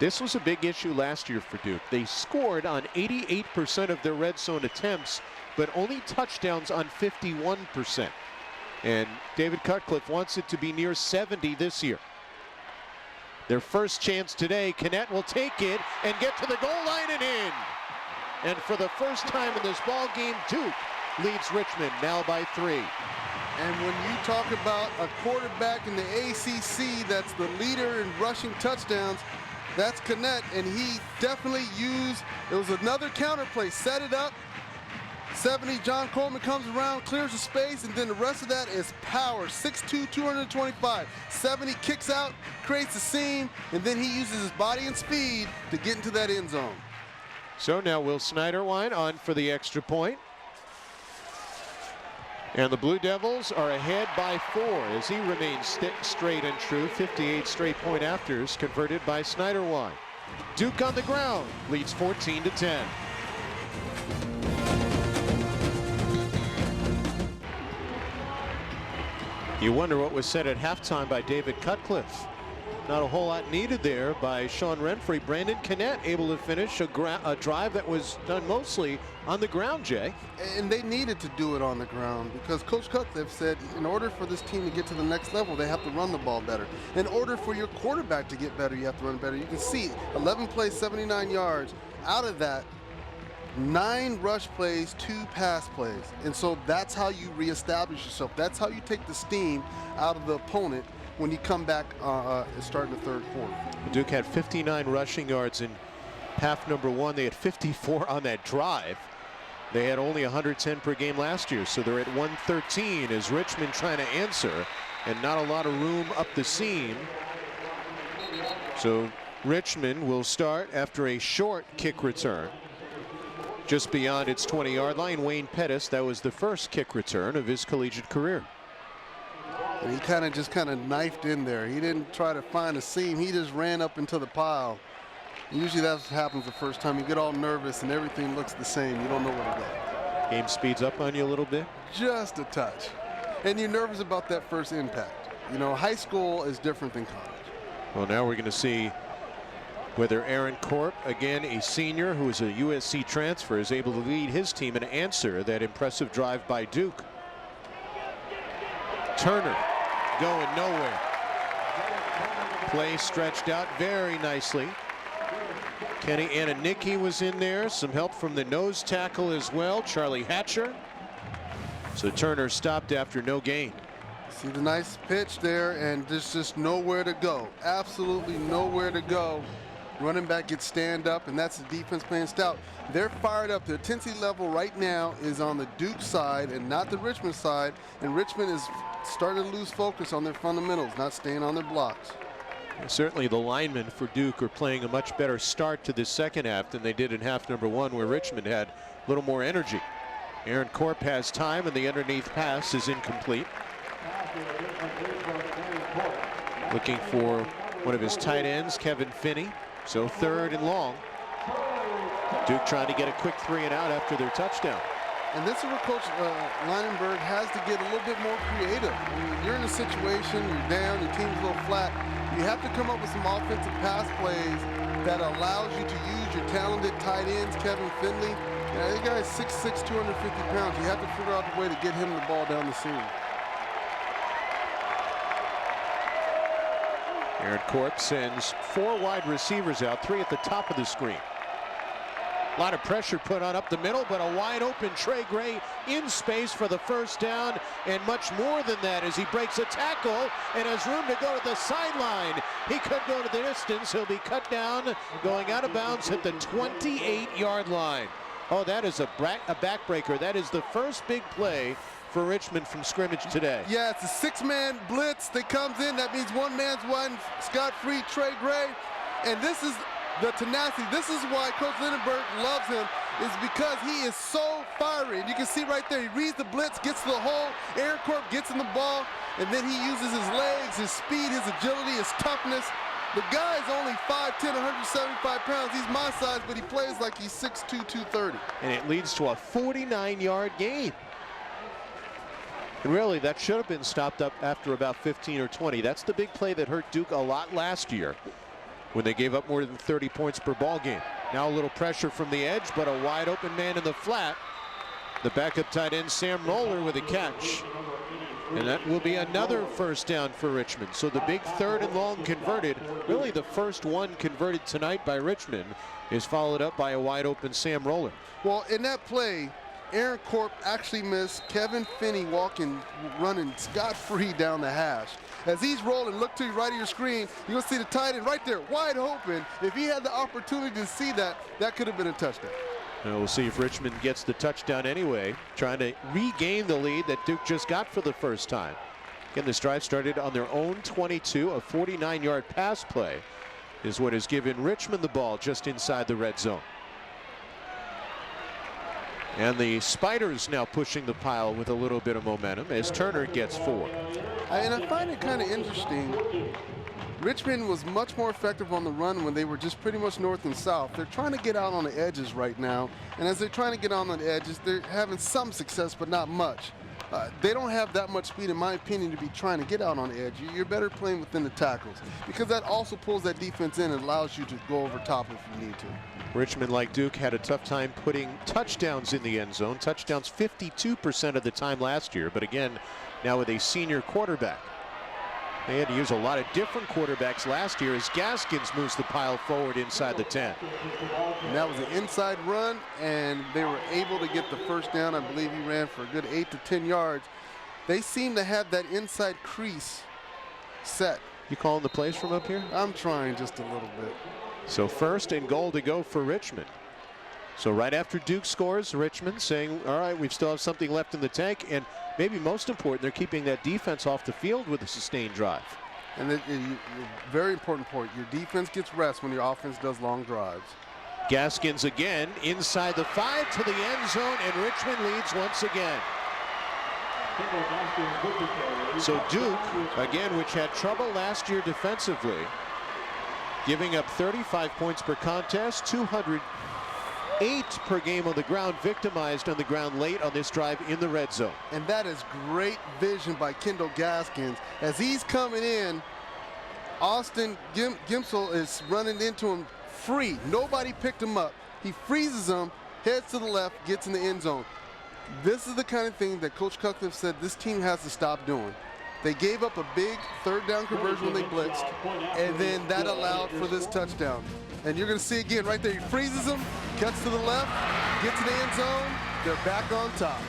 This was a big issue last year for Duke. They scored on 88% of their red zone attempts, but only touchdowns on 51%. And David Cutcliffe wants it to be near 70 this year. Their first chance today, Knet will take it and get to the goal line and in. And for the first time in this ball game, Duke leads Richmond now by 3. And when you talk about a quarterback in the ACC that's the leader in rushing touchdowns, that's Knet, and he definitely used, it was another counter play, set it up. 70, John Coleman comes around, clears the space, and then the rest of that is power. 6'2", 225. 70 kicks out, creates a seam, and then he uses his body and speed to get into that end zone. So now Will Snyderwine on for the extra point. And the Blue Devils are ahead by 4 as he remains straight and true. 58 straight point afters converted by Snyderwine. Duke on the ground leads 14-10. You wonder what was said at halftime by David Cutcliffe. Not a whole lot needed there by Sean Renfrey. Brandon Knet able to finish a drive that was done mostly on the ground, Jay. And they needed to do it on the ground because Coach Cutcliffe said in order for this team to get to the next level, they have to run the ball better. In order for your quarterback to get better, you have to run better. You can see 11 plays, 79 yards. Out of that, 9 rush plays, 2 pass plays. And so that's how you reestablish yourself. That's how you take the steam out of the opponent when you come back starting the third quarter. Duke had 59 rushing yards in half number 1. They had 54 on that drive. They had only 110 per game last year, so they're at 113 as Richmond trying to answer, and not a lot of room up the seam. So Richmond will start after a short kick return just beyond its 20-yard line. Wayne Pettis, that was the first kick return of his collegiate career. And he just kind of knifed in there. He didn't try to find a seam. He just ran up into the pile. Usually that's what happens the first time. You get all nervous and everything looks the same. You don't know where to go. Game speeds up on you a little bit? Just a touch. And you're nervous about that first impact. You know, high school is different than college. Well, now we're going to see whether Aaron Corp, again a senior who is a USC transfer, is able to lead his team and answer that impressive drive by Duke. Turner going nowhere. Play stretched out very nicely. Kenny Ananicki was in there. Some help from the nose tackle as well, Charlie Hatcher. So Turner stopped after no gain. See the nice pitch there, and there's just nowhere to go. Absolutely nowhere to go. Running back gets stand up, and that's the defense playing stout. They're fired up. The intensity level right now is on the Duke side and not the Richmond side, and Richmond is starting to lose focus on their fundamentals, not staying on their blocks. Certainly the linemen for Duke are playing a much better start to this second half than they did in half number 1, where Richmond had a little more energy. Aaron Corp has time, and the underneath pass is incomplete. Looking for one of his tight ends, Kevin Finney. So 3rd and long. Duke trying to get a quick 3 and out after their touchdown. And this is where Coach Leinenberg has to get a little bit more creative. I mean, you're in a situation, you're down, your team's a little flat. You have to come up with some offensive pass plays that allows you to use your talented tight ends, Kevin Finley. You know, this guy's 6'6", 250 pounds. You have to figure out a way to get him the ball down the seam. Aaron Corp sends 4 wide receivers out, 3 at the top of the screen. A lot of pressure put on up the middle, but a wide open Trey Gray in space for the first down, and much more than that as he breaks a tackle and has room to go to the sideline. He could go to the distance. He'll be cut down going out of bounds at the 28-yard line. Oh, that is a backbreaker. That is the first big play for Richmond from scrimmage today. Yeah, it's a 6-man blitz that comes in. That means one man's wide, scot-free, Trey Gray. And this is the tenacity. This is why Coach Lindenberg loves him, is because he is so fiery. And you can see right there, he reads the blitz, gets to the hole, Aaron Corp gets in the ball, and then he uses his legs, his speed, his agility, his toughness. The guy is only 5'10", 175 pounds. He's my size, but he plays like he's 6'2", 230. And it leads to a 49-yard gain. And really, that should have been stopped up after about 15 or 20. That's the big play that hurt Duke a lot last year. when they gave up more than 30 points per ball game. Now a little pressure from the edge, but a wide open man in the flat. The backup tight end Sam Roller with a catch. And that will be another first down for Richmond. So the big 3rd and long converted, really the first one converted tonight by Richmond, is followed up by a wide open Sam Roller. Well, in that play, Aaron Corp actually missed Kevin Finney running scot-free down the hash. As he's rolling, look to your right of your screen, you're going to see the tight end right there, wide open. If he had the opportunity to see that, that could have been a touchdown. Now we'll see if Richmond gets the touchdown anyway, trying to regain the lead that Duke just got for the first time. Again, this drive started on their own 22. A 49-yard pass play is what has given Richmond the ball just inside the red zone. And the Spiders now pushing the pile with a little bit of momentum as Turner gets 4. And I find it kind of interesting. Richmond was much more effective on the run when they were just pretty much north and south. They're trying to get out on the edges right now. And as they're trying to get out on the edges, they're having some success, but not much. They don't have that much speed, in my opinion, to be trying to get out on the edge. You're better playing within the tackles because that also pulls that defense in and allows you to go over top if you need to. Richmond, like Duke, had a tough time putting touchdowns in the end zone. Touchdowns 52% of the time last year, but again, now with a senior quarterback. They had to use a lot of different quarterbacks last year as Gaskins moves the pile forward inside the 10. And that was an inside run, and they were able to get the first down. I believe he ran for a good 8 to 10 yards. They seem to have that inside crease set. You calling the plays from up here? I'm trying just a little bit. So 1st and goal to go for Richmond. So right after Duke scores, Richmond saying, all right, we still have something left in the tank. And maybe most important, they're keeping that defense off the field with a sustained drive. And very important point, your defense gets rest when your offense does long drives. Gaskins again inside the 5 to the end zone, and Richmond leads once again. So Duke, again, which had trouble last year defensively, giving up 35 points per contest, 208 per game on the ground, victimized on the ground late on this drive in the red zone. And that is great vision by Kendall Gaskins. As he's coming in, Austin Gimsel is running into him free. Nobody picked him up. He freezes him, heads to the left, gets in the end zone. This is the kind of thing that Coach Cutcliffe said this team has to stop doing. They gave up a big 3rd down conversion when they blitzed, and then that allowed for this touchdown. And you're going to see again right there, he freezes them, cuts to the left, gets to the end zone, they're back on top.